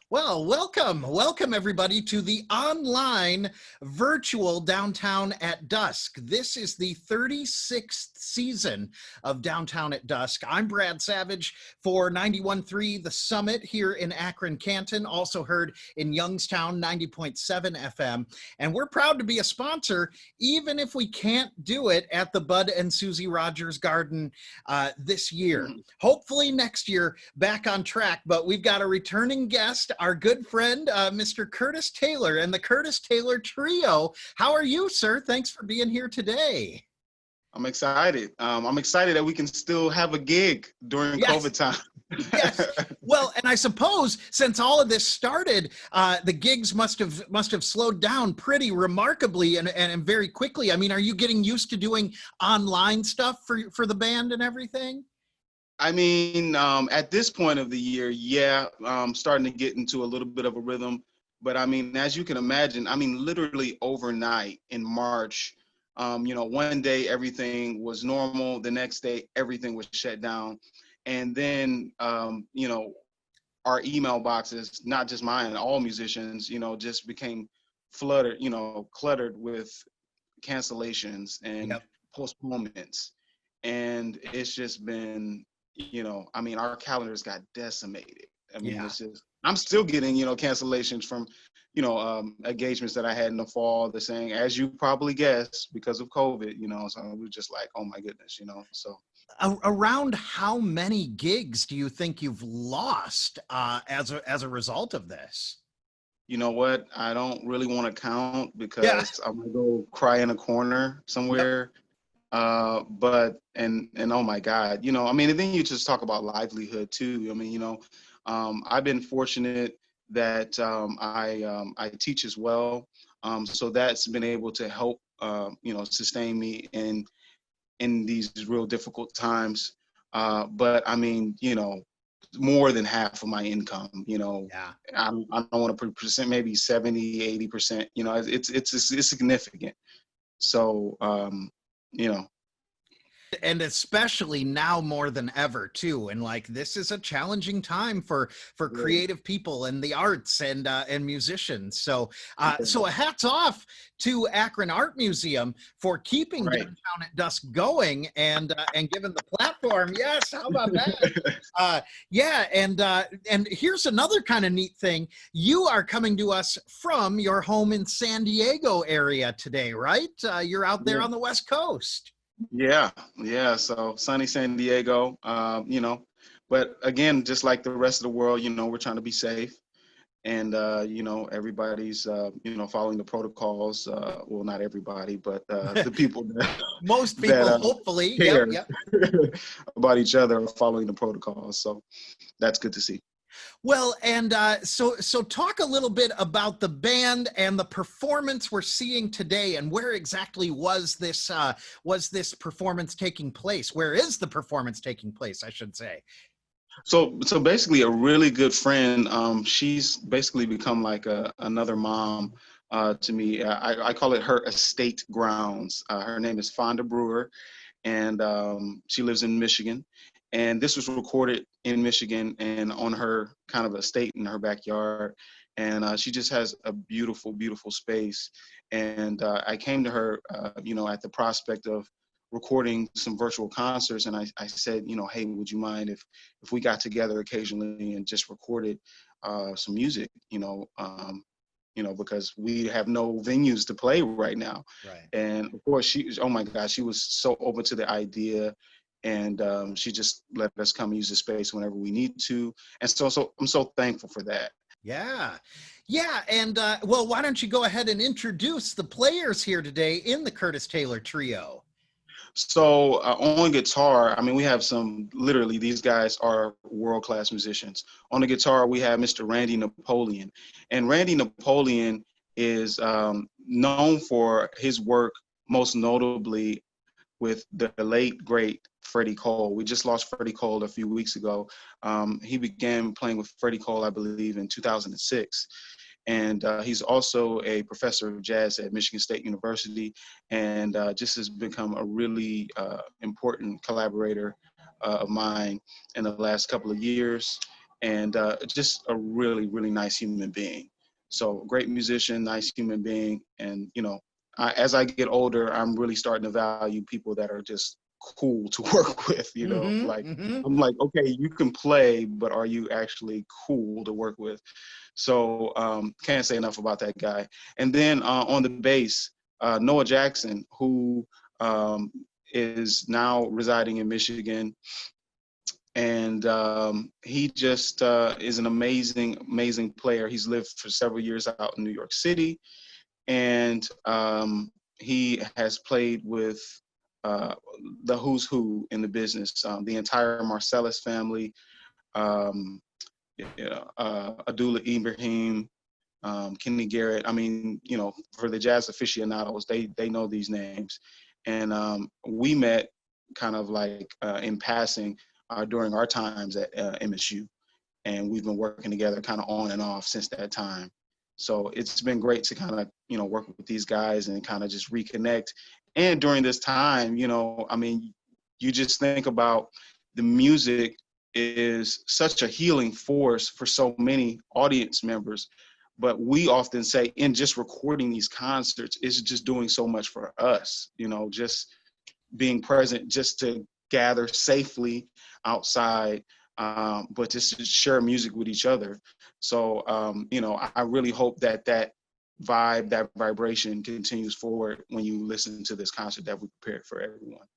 Well, welcome everybody to the online virtual Downtown at Dusk. This is the 36th season of Downtown at Dusk. I'm Brad Savage for 91.3 The Summit here in Akron, Canton, also heard in Youngstown 90.7 FM. And we're proud to be a sponsor, even if we can't do it at the Bud and Susie Rogers Garden this year. Hopefully next year back on track, but we've got a returning guest, our good friend, Mr. Curtis Taylor and the Curtis Taylor Trio. How are you, sir? Thanks for being here today. I'm excited. I'm excited that we can still have a gig during COVID time. Yes. Well, and I suppose since all of this started, the gigs must have slowed down pretty remarkably and very quickly. I mean, are you getting used to doing online stuff for the band and everything? I mean, at this point of the year, yeah, I'm starting to get into a little bit of a rhythm. But I mean, as you can imagine, I mean, literally overnight in March, one day everything was normal. The next day, everything was shut down. And then, our email boxes, not just mine, all musicians, just became cluttered with cancellations and postponements. And it's just been, I mean, our calendars got decimated. I mean, it's just, I'm still getting, cancellations from, engagements that I had in the fall. They're saying, as you probably guessed, because of COVID, so we're just like, oh my goodness, so. Around how many gigs do you think you've lost as a result of this? You know what? I don't really want to count because I'm gonna go cry in a corner somewhere. But oh my God, I mean, and then you just talk about livelihood too. I mean, I've been fortunate that I teach as well, so that's been able to help sustain me in these real difficult times. But I mean, more than half of my income, I don't want to percent, maybe 70, 80%, it's significant. So, And especially now more than ever too, and like this is a challenging time for creative people and the arts and musicians. So so a hats off to Akron Art Museum for keeping Downtown at Dusk going and given the platform. Yes, how about that? And here's another kind of neat thing. You are coming to us from your home in San Diego area today, right? You're out there on the West Coast. Yeah. So sunny San Diego, but again, just like the rest of the world, we're trying to be safe, and everybody's following the protocols. Well, not everybody, but the people that most people that, hopefully care about each other are following the protocols. So that's good to see. Well, and so talk a little bit about the band and the performance we're seeing today, and where exactly was this performance taking place? Where is the performance taking place, I should say? So basically, a really good friend. She's basically become like another mom to me. I call it her estate grounds. Her name is Fonda Brewer, and she lives in Michigan. And this was recorded in Michigan and on her kind of estate in her backyard. And she just has a beautiful, beautiful space. And I came to her, at the prospect of recording some virtual concerts. And I said, hey, would you mind if we got together occasionally and just recorded some music, because we have no venues to play right now. Right. And of course, oh my gosh, she was so open to the idea. And she just let us come use the space whenever we need to. And so I'm so thankful for that. Yeah. And well, why don't you go ahead and introduce the players here today in the Curtis Taylor Trio? So on guitar, I mean, we have literally, these guys are world-class musicians. On the guitar, we have Mr. Randy Napoleon. And Randy Napoleon is known for his work, most notably with the late, great Freddie Cole. We just lost Freddie Cole a few weeks ago. He began playing with Freddie Cole, I believe, in 2006. And he's also a professor of jazz at Michigan State University, and just has become a really important collaborator of mine in the last couple of years. and just a really, really nice human being. So great musician, nice human being. And, you know, as I get older, I'm really starting to value people that are just cool to work with, you know, like, I'm like, okay, you can play, but are you actually cool to work with? So can't say enough about that guy. And then on the bass, Noah Jackson, who is now residing in Michigan. And he just is an amazing, amazing player. He's lived for several years out in New York City, and he has played with the who's who in the business, the entire Marcellus family, Abdullah Ibrahim, Kenny Garrett. I mean, you know, for the jazz aficionados, they know these names. And we met kind of like in passing during our times at MSU. And we've been working together kind of on and off since that time. So it's been great to kind of, you know, work with these guys and kind of just reconnect. And during this time, you know, I mean, you just think about the music is such a healing force for so many audience members. But we often say in just recording these concerts, it's just doing so much for us, you know, just being present, just to gather safely outside, but just to share music with each other. So, you know, I really hope that that vibe, that vibration continues forward when you listen to this concert that we prepared for everyone.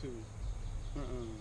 two. Mm.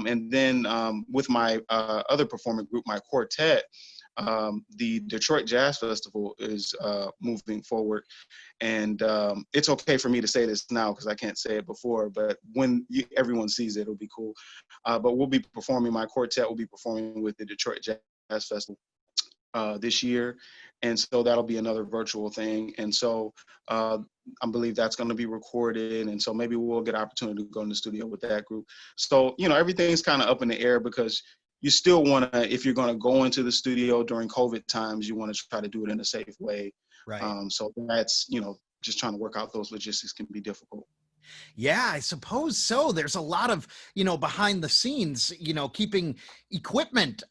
And then with my other performing group, my quartet, the Detroit Jazz Festival is moving forward. And it's okay for me to say this now because I can't say it before, but when everyone sees it, it'll be cool. But we'll be performing, my quartet will be performing with the Detroit Jazz Festival this year. And so that'll be another virtual thing. And so I believe that's going to be recorded. And so maybe we'll get an opportunity to go in the studio with that group. So, you know, everything's kind of up in the air because you still want to, if you're going to go into the studio during COVID times, you want to try to do it in a safe way. Right. So that's, you know, just trying to work out those logistics can be difficult. Yeah, I suppose so. There's a lot of, behind the scenes, keeping equipment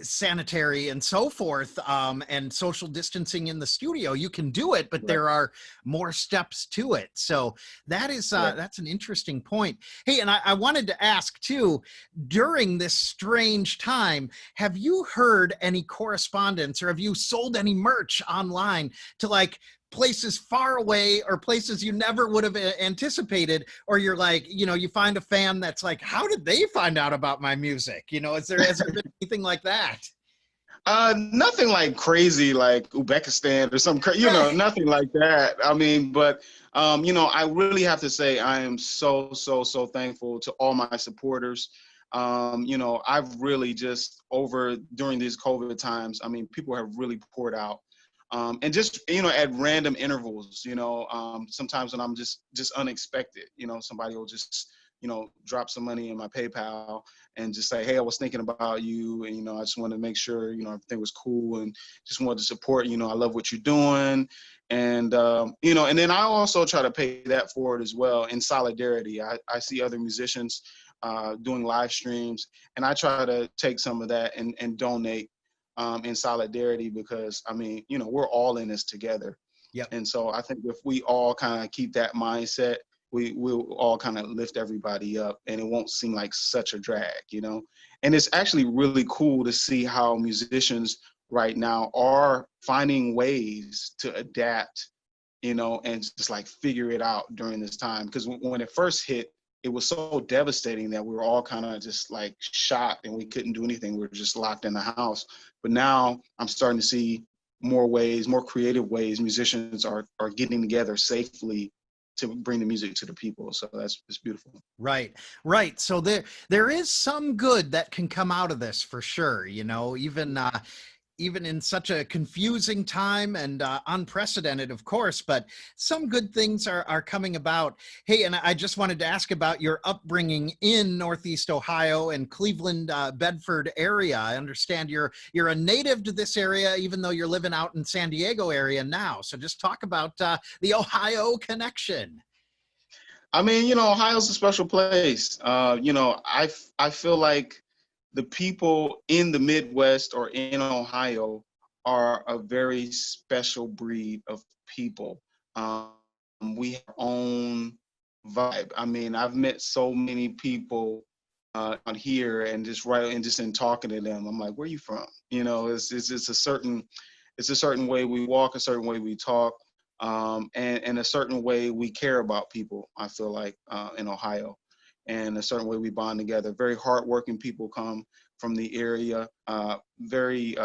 sanitary and so forth, and social distancing in the studio. You can do it, but Right. there are more steps to it. So that is that's an interesting point. Hey, and I wanted to ask too, during this strange time, have you heard any correspondence or have you sold any merch online to like places far away or places you never would have anticipated, or you're like, you find a fan that's like, how did they find out about my music? Has there been anything like that? Nothing like crazy like Uzbekistan or some, nothing like that. I mean, but I really have to say I am so thankful to all my supporters. I've really just during these COVID times, I mean, people have really poured out. And just, at random intervals, sometimes when I'm just unexpected, somebody will just, drop some money in my PayPal and just say, hey, I was thinking about you. And, I just wanted to make sure, everything was cool and just wanted to support, I love what you're doing. And, and then I also try to pay that forward as well in solidarity. I see other musicians doing live streams, and I try to take some of that and donate in solidarity, because I mean, we're all in this together. Yep. And so I think if we all kind of keep that mindset, we'll all kind of lift everybody up, and it won't seem like such a drag, And it's actually really cool to see how musicians right now are finding ways to adapt, and just like figure it out during this time. Because when it first hit, it was so devastating that we were all kind of just like shocked and we couldn't do anything. We were just locked in the house. But now I'm starting to see more ways, more creative ways musicians are getting together safely to bring the music to the people. So it's beautiful. Right, right. So there is some good that can come out of this for sure. You know, even in such a confusing time and unprecedented, of course, but some good things are coming about. Hey, and I just wanted to ask about your upbringing in Northeast Ohio and Cleveland, Bedford area. I understand you're a native to this area, even though you're living out in San Diego area now. So just talk about the Ohio connection. I mean, Ohio's a special place. I feel like the people in the Midwest or in Ohio are a very special breed of people. We have our own vibe. I mean, I've met so many people out here, and just in talking to them, I'm like, "Where are you from?" It's a certain way we walk, a certain way we talk, and a certain way we care about people. I feel like in Ohio, and a certain way we bond together. Very hardworking people come from the area. Very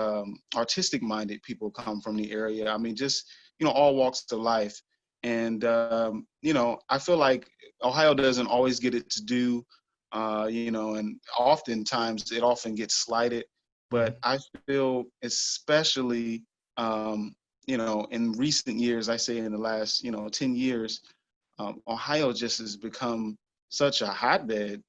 artistic-minded people come from the area. I mean, just all walks of life. And I feel like Ohio doesn't always get its due, and oftentimes it often gets slighted. But I feel especially in recent years, I say in the last, 10 years, Ohio just has become such a hotbed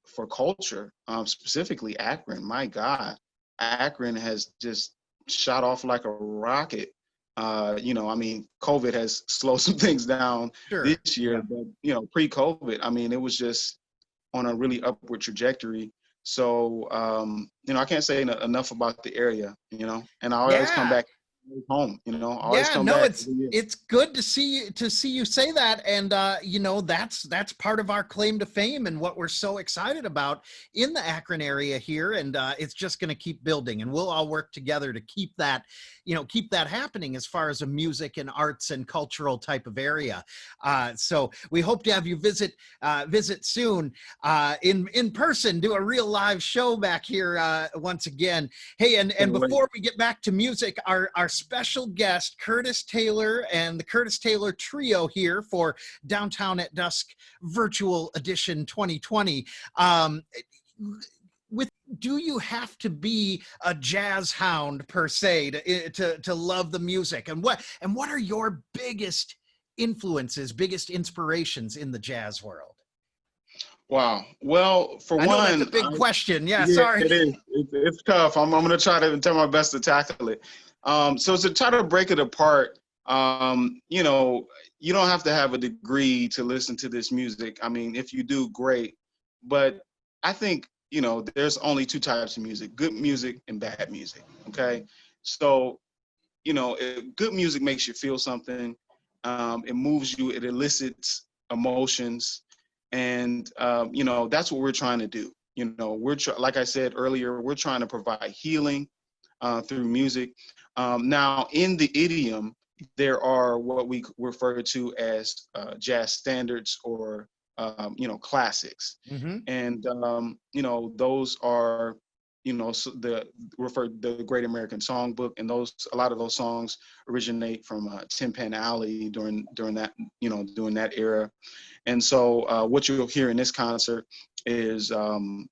for culture, specifically Akron. My God, Akron has just shot off like a rocket. I mean, COVID has slowed some things down Sure. this year, but, pre-COVID, I mean, it was just on a really upward trajectory. So, I can't say enough about the area, and I always come Yeah. back home, I always Yeah, come no, back it's every year. it's good to see you say that, and that's part of our claim to fame and what we're so excited about in the Akron area here, and it's just going to keep building, and we'll all work together to keep that happening as far as a music and arts and cultural type of area. So we hope to have you visit soon in person, do a real live show back here once again. Hey, and before we get back to music, our special guest, Curtis Taylor and the Curtis Taylor Trio here for Downtown at Dusk Virtual Edition 2020. Do you have to be a jazz hound per se to love the music? And what are your biggest influences, biggest inspirations in the jazz world? Wow. Well, for I know that's a one, big question. Yeah, yeah, sorry. it is. It's tough. I'm going to try to do my best to tackle it. So to try to break it apart, you don't have to have a degree to listen to this music. I mean, if you do, great. But I think, there's only two types of music: good music and bad music. Okay. So, good music makes you feel something. It moves you. It elicits emotions. And, that's what we're trying to do. Like I said earlier, we're trying to provide healing through music. Now, in the idiom, there are what we refer to as jazz standards or, classics. Mm-hmm. And, those are, so the Great American Songbook, and a lot of those songs originate from Tin Pan Alley during that era. And so what you'll hear in this concert is, some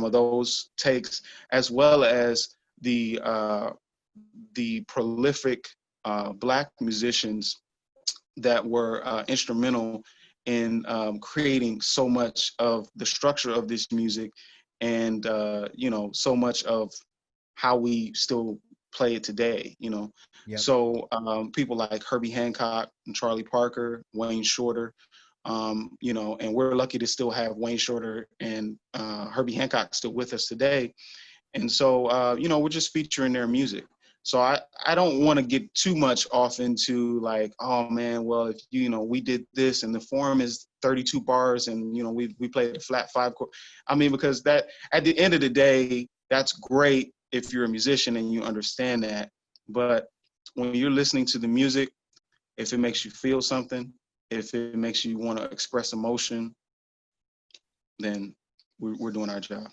of those takes, as well as the prolific Black musicians that were instrumental in creating so much of the structure of this music, and so much of how we still play it today. Yep. So people like Herbie Hancock and Charlie Parker, Wayne Shorter, and we're lucky to still have Wayne Shorter and Herbie Hancock still with us today. And so, we're just featuring their music. So I don't want to get too much off into like, oh man, well, if we did this and the form is 32 bars and, we played a flat 5 chord. I mean, because that at the end of the day, that's great if you're a musician and you understand that. But when you're listening to the music, if it makes you feel something, if it makes you want to express emotion, then we're doing our job.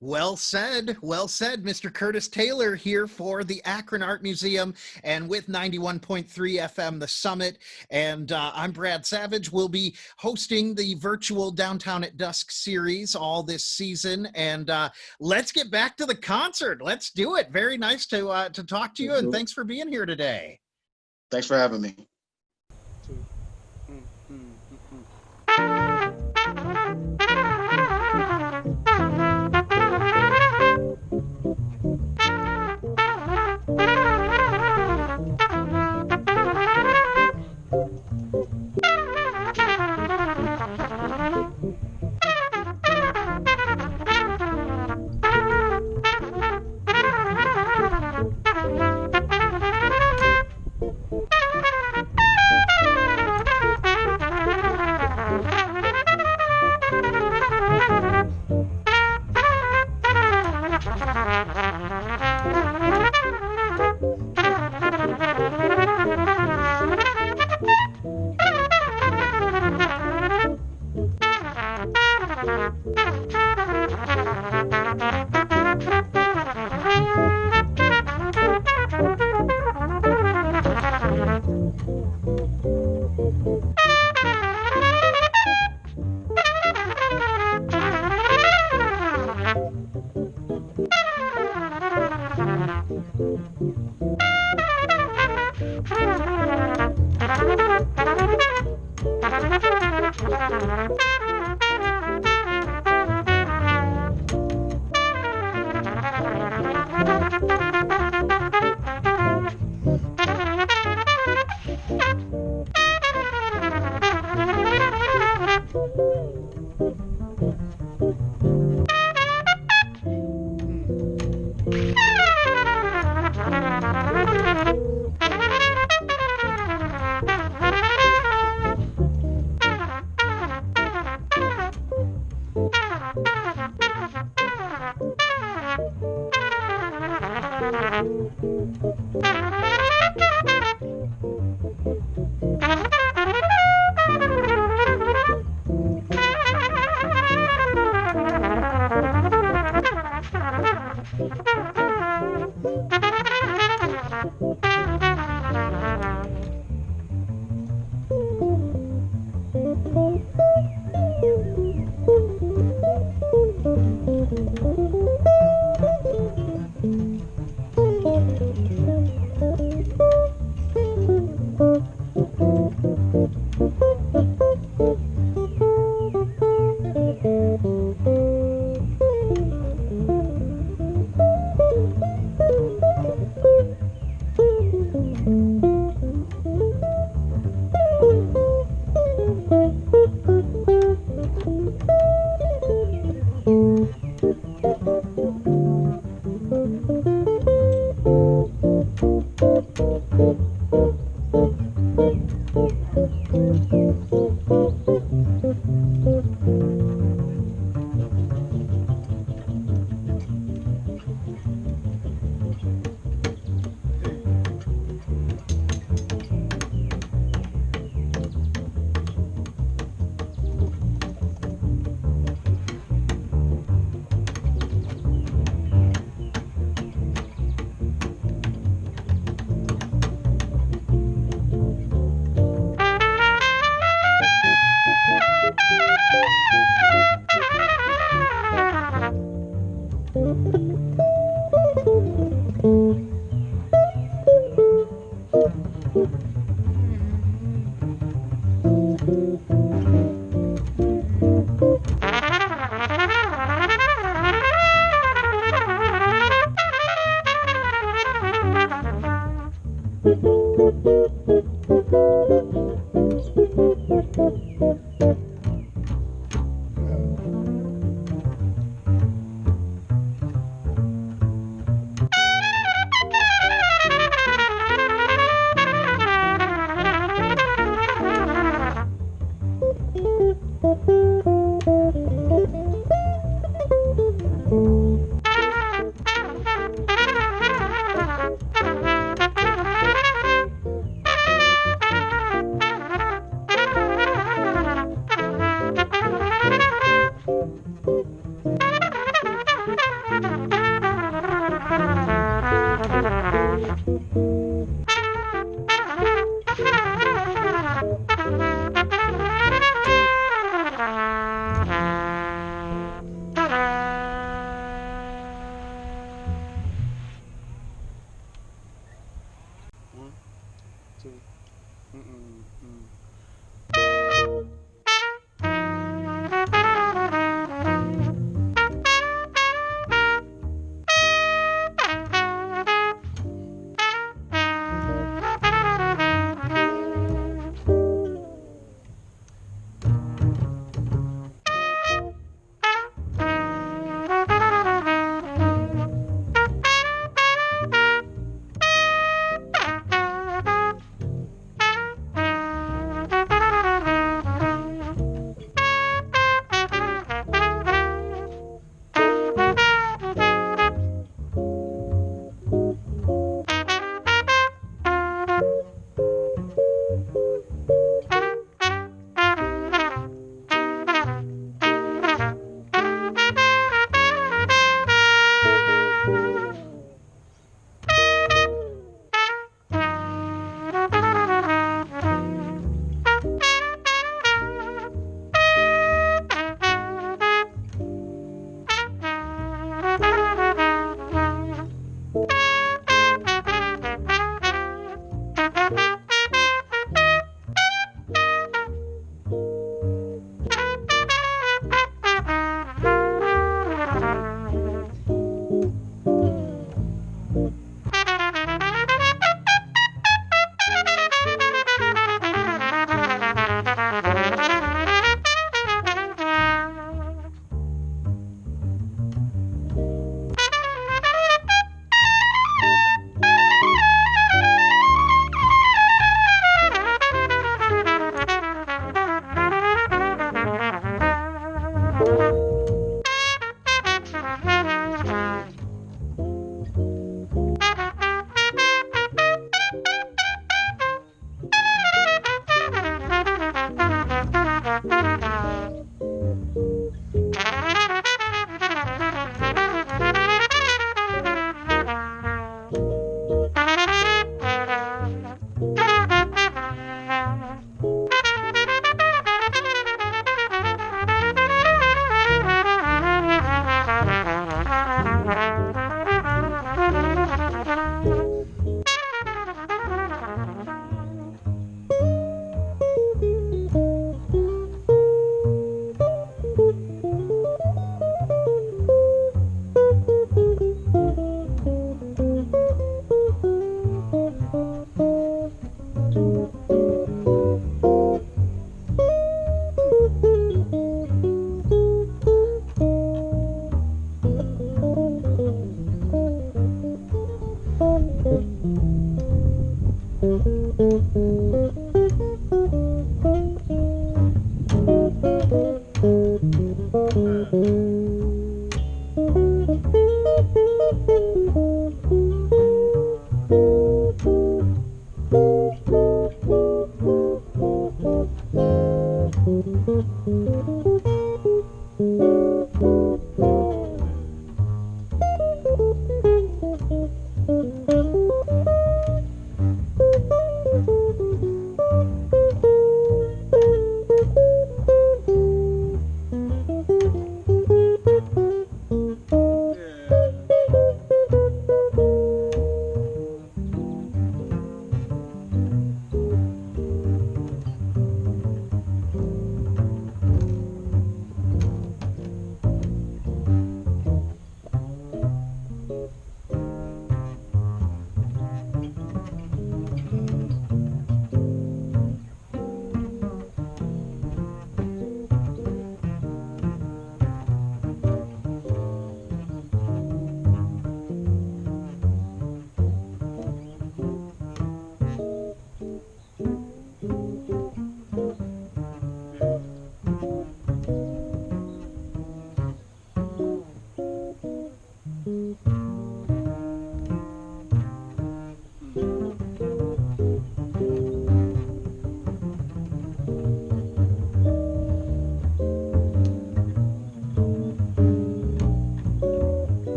Well said. Well said, Mr. Curtis Taylor here for the Akron Art Museum and with 91.3 FM, The Summit. And I'm Brad Savage. We'll be hosting the virtual Downtown at Dusk series all this season. And let's get back to the concert. Let's do it. Very nice to talk to you. And thanks for being here today. Thanks for having me.